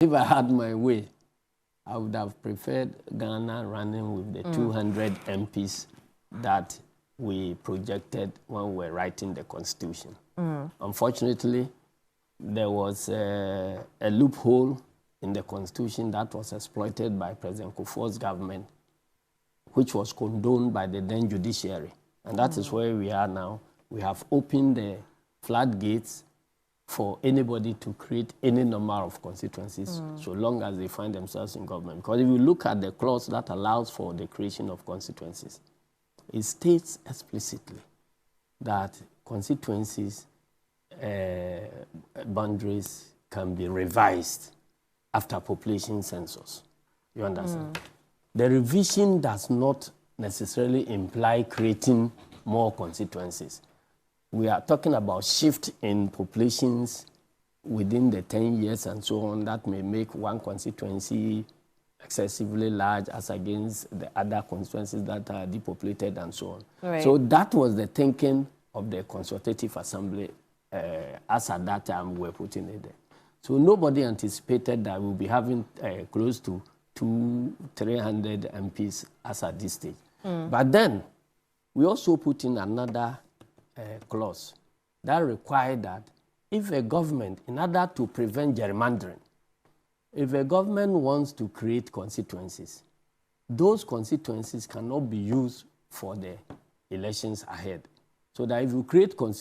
If I had my way, I would have preferred Ghana running with the 200 MPs that we projected when we were writing the Constitution. Unfortunately, there was a loophole in the Constitution that was exploited by President Kufuor's government, which was condoned by the then judiciary. And that is where we are now. We have opened the floodgates for anybody to create any number of constituencies so long as they find themselves in government. Because if you look at the clause that allows for the creation of constituencies, it states explicitly that constituencies boundaries can be revised after population census. You understand? The revision does not necessarily imply creating more constituencies. We are talking about shift in populations within the 10 years and so on that may make one constituency excessively large as against the other constituencies that are depopulated and so on. Right. So that was the thinking of the Consultative Assembly as at that time we were putting it there. So nobody anticipated that we'll be having close to 300 MPs as at this stage. But then we also put in another clause that required that if a government, in order to prevent gerrymandering, if a government wants to create constituencies, those constituencies cannot be used for the elections ahead. So that if you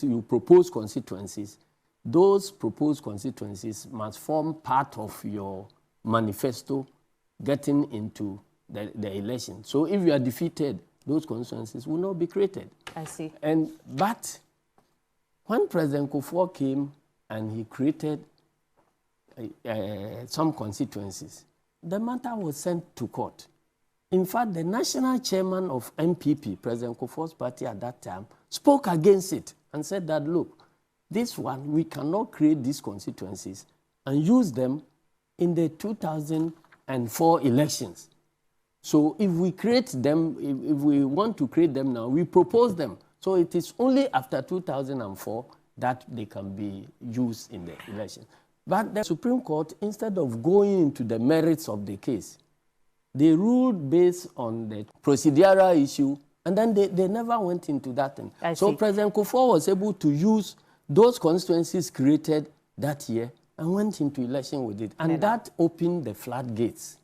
you propose constituencies, those proposed constituencies must form part of your manifesto getting into the election. So if you are defeated, those constituencies will not be created. I see. But when President Kufuor came and he created some constituencies, the matter was sent to court. In fact, the national chairman of MPP, President Kufuor's party at that time, spoke against it and said that, look, this one, we cannot create these constituencies and use them in the 2004 elections. So if we create them, if we want to create them now, we propose them. So it is only after 2004 that they can be used in the election. But the Supreme Court, instead of going into the merits of the case, they ruled based on the procedural issue, and then they never went into that thing. So President Kufuor was able to use those constituencies created that year and went into election with it. And that opened the floodgates